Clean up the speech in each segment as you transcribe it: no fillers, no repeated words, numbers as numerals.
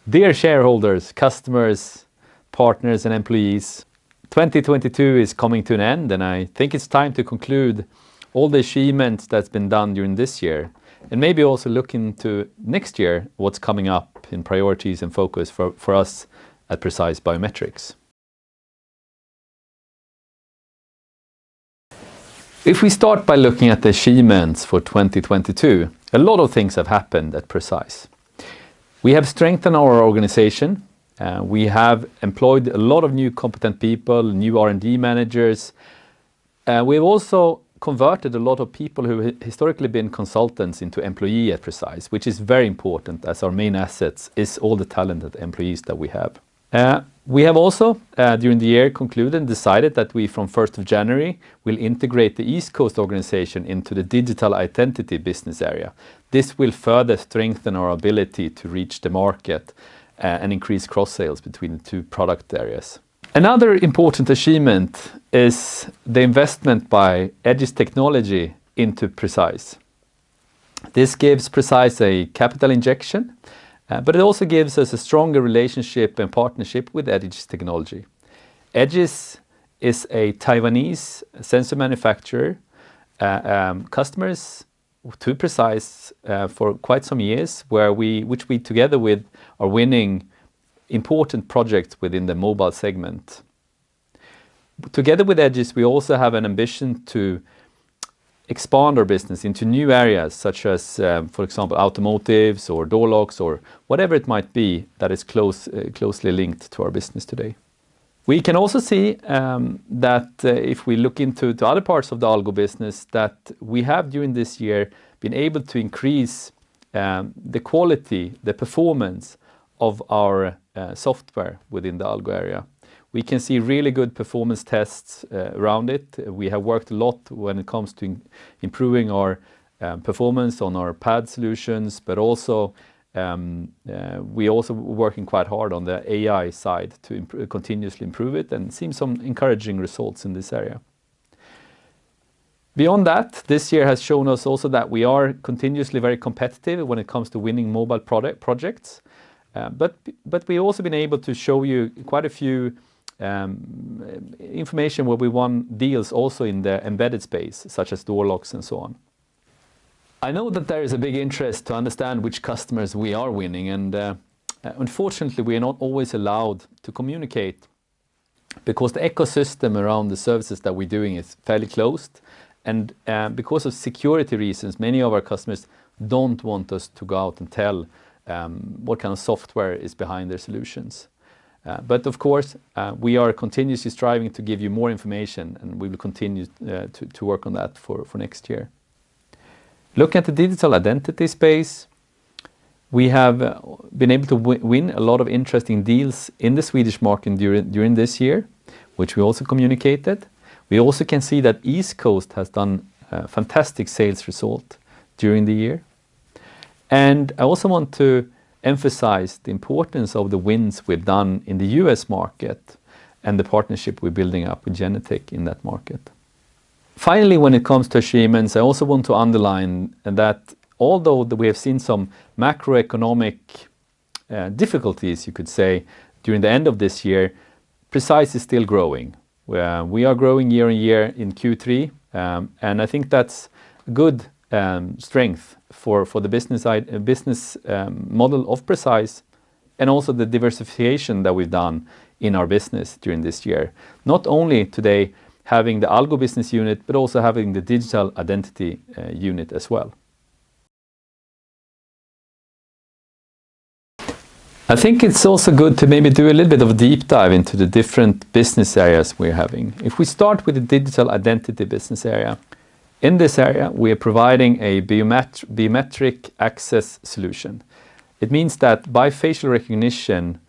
Dear shareholders, customers, partners and employees, 2022 is coming to an end, and I think it's time to conclude all the achievements that's been done during this year, and maybe also look into next year, what's coming up in priorities and focus for us at Precise Biometrics. If we start by looking at the achievements for 2022, a lot of things have happened at Precise. We have strengthened our organization. We have employed a lot of new competent people, new R&D managers. We've also converted a lot of people who historically been consultants into employee at Precise, which is very important, as our main assets is all the talented employees that we have. We have also, during the year, concluded and decided that we, from 1st of January, will integrate the East Coast organization into the digital identity business area. This will further strengthen our ability to reach the market and increase cross-sales between the two product areas. Another important achievement is the investment by Egis Technology into Precise. This gives Precise a capital injection, but it also gives us a stronger relationship and partnership with Egis Technology. Egis is a Taiwanese sensor manufacturer, customers to Precise for quite some years, which we together with are winning important projects within the mobile segment. Together with Egis, we also have an ambition to expand our business into new areas such as, for example, automotives or door locks or whatever it might be that is closely linked to our business today. We can also see that if we look into other parts of the Algo business, that we have during this year been able to increase the quality, the performance of our software within the Algo area. We can see really good performance tests around it. We have worked a lot when it comes to improving our performance on our pad solutions, but also we also working quite hard on the AI side to continuously improve it and seeing some encouraging results in this area. Beyond that, this year has shown us also that we are continuously very competitive when it comes to winning mobile projects. But we've also been able to show you quite a few information where we won deals also in the embedded space, such as door locks and so on. I know that there is a big interest to understand which customers we are winning, and unfortunately we are not always allowed to communicate because the ecosystem around the services that we're doing is fairly closed, and because of security reasons, many of our customers don't want us to go out and tell what kind of software is behind their solutions. But of course, we are continuously striving to give you more information, and we will continue to work on that for next year. Looking at the digital identity space, we have been able to win a lot of interesting deals in the Swedish market during this year, which we also communicated. We also can see that East Coast has done a fantastic sales result during the year. And I also want to emphasize the importance of the wins we've done in the US market and the partnership we're building up with Genetec in that market. Finally, when it comes to achievements, I also want to underline that although we have seen some macroeconomic difficulties, you could say, during the end of this year, Precise is still growing. We are growing year on year in Q3, and I think that's good strength for the business model of Precise, and also the diversification that we've done in our business during this year. Not only today having the Algo business unit, but also having the digital identity unit as well. I think it's also good to maybe do a little bit of a deep dive into the different business areas we're having. If we start with the digital identity business area, in this area we are providing a biometric access solution. It means that by facial recognition,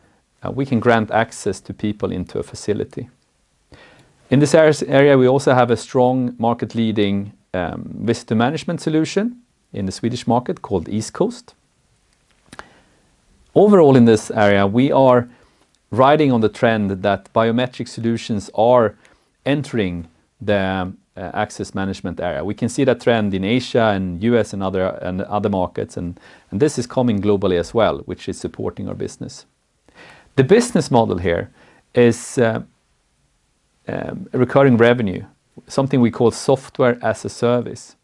we can grant access to people into a facility. In this area we also have a strong market-leading visitor management solution in the Swedish market called East Coast. Overall in this area, we are riding on the trend that biometric solutions are entering the access management area. We can see that trend in Asia and US and other markets, and this is coming globally as well, which is supporting our business. The business model here is recurring revenue, something we call software as a service.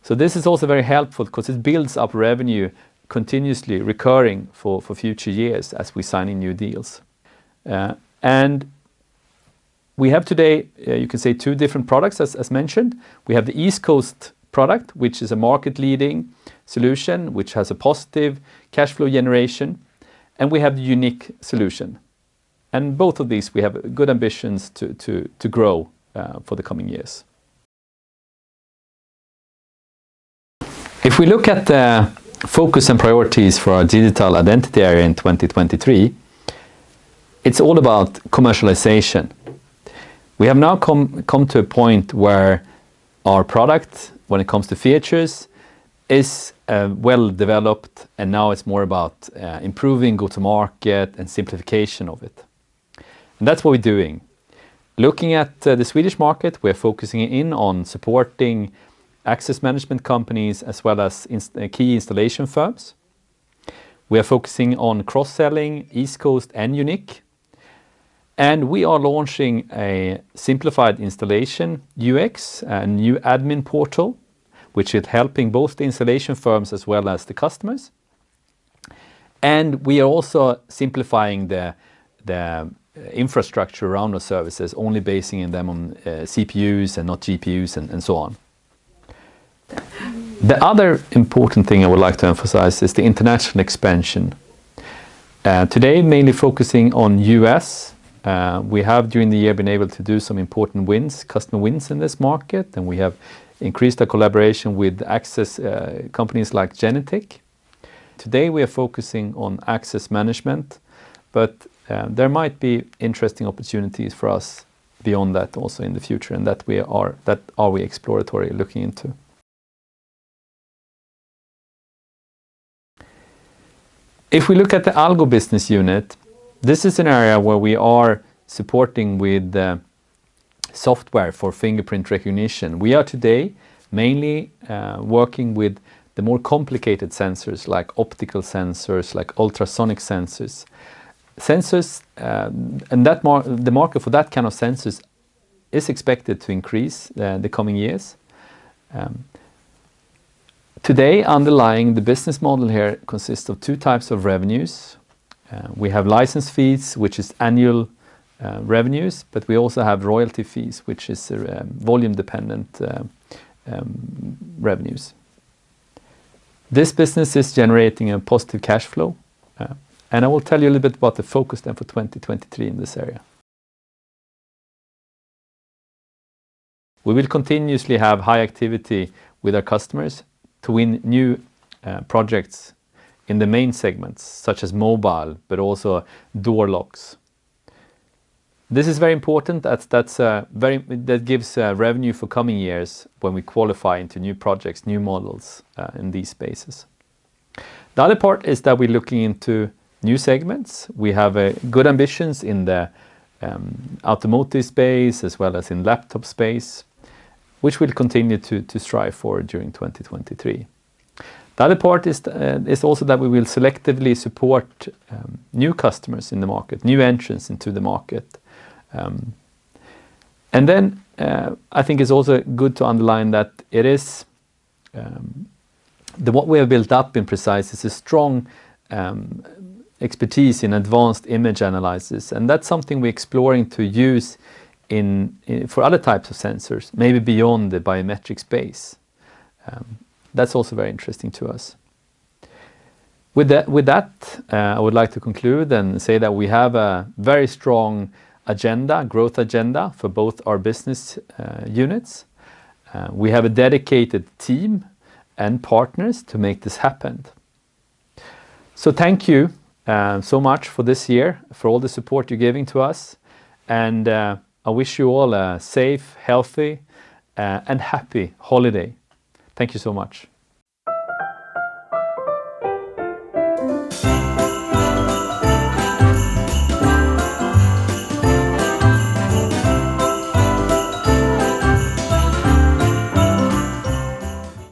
So this is also very helpful because it builds up revenue continuously recurring for future years as we sign in new deals. And we have today, you can say, two different products as mentioned. We have the East Coast product, which is a market-leading solution, which has a positive cash flow generation. And we have the unique solution. And both of these, we have good ambitions to grow for the coming years. If we look at the focus and priorities for our digital identity area in 2023, it's all about commercialization. We have now come to a point where our product, when it comes to features, is well developed, and now it's more about improving go-to-market and simplification of it. And that's what we're doing. Looking at the Swedish market, we're focusing in on supporting access management companies as well as key installation firms. We are focusing on cross-selling East Coast and Unique. And we are launching a simplified installation UX, a new admin portal, which is helping both the installation firms as well as the customers. And we are also simplifying the infrastructure around our services, only basing them on CPUs and not GPUs and so on. The other important thing I would like to emphasize is the international expansion. Today, mainly focusing on US. We have during the year been able to do some important wins, customer wins in this market, and we have increased our collaboration with access companies like Genetic. Today we are focusing on access management, but there might be interesting opportunities for us beyond that also in the future, and that are we exploratory looking into. If we look at the Algo business unit, this is an area where we are supporting with software for fingerprint recognition. We are today mainly working with the more complicated sensors like optical sensors, like ultrasonic sensors. And the market for that kind of sensors is expected to increase the coming years. Today, underlying the business model here consists of two types of revenues. We have license fees, which is annual revenues, but we also have royalty fees, which is volume-dependent revenues. This business is generating a positive cash flow, and I will tell you a little bit about the focus then for 2023 in this area. We will continuously have high activity with our customers to win new projects in the main segments, such as mobile, but also door locks. This is very important. That gives revenue for coming years when we qualify into new projects, new models in these spaces. The other part is that we're looking into new segments. We have good ambitions in the automotive space as well as in laptop space, which we'll continue to strive for during 2023. The other part is also that we will selectively support new customers in the market, new entrants into the market. And then I think it's also good to underline that it is what we have built up in Precise is a strong expertise in advanced image analysis, and that's something we're exploring to use for other types of sensors, maybe beyond the biometric space. That's also very interesting to us. With that, I would like to conclude and say that we have a very strong growth agenda for both our business units. We have a dedicated team and partners to make this happen. So thank you so much for this year, for all the support you're giving to us, and I wish you all a safe, healthy, and happy holiday. Thank you so much.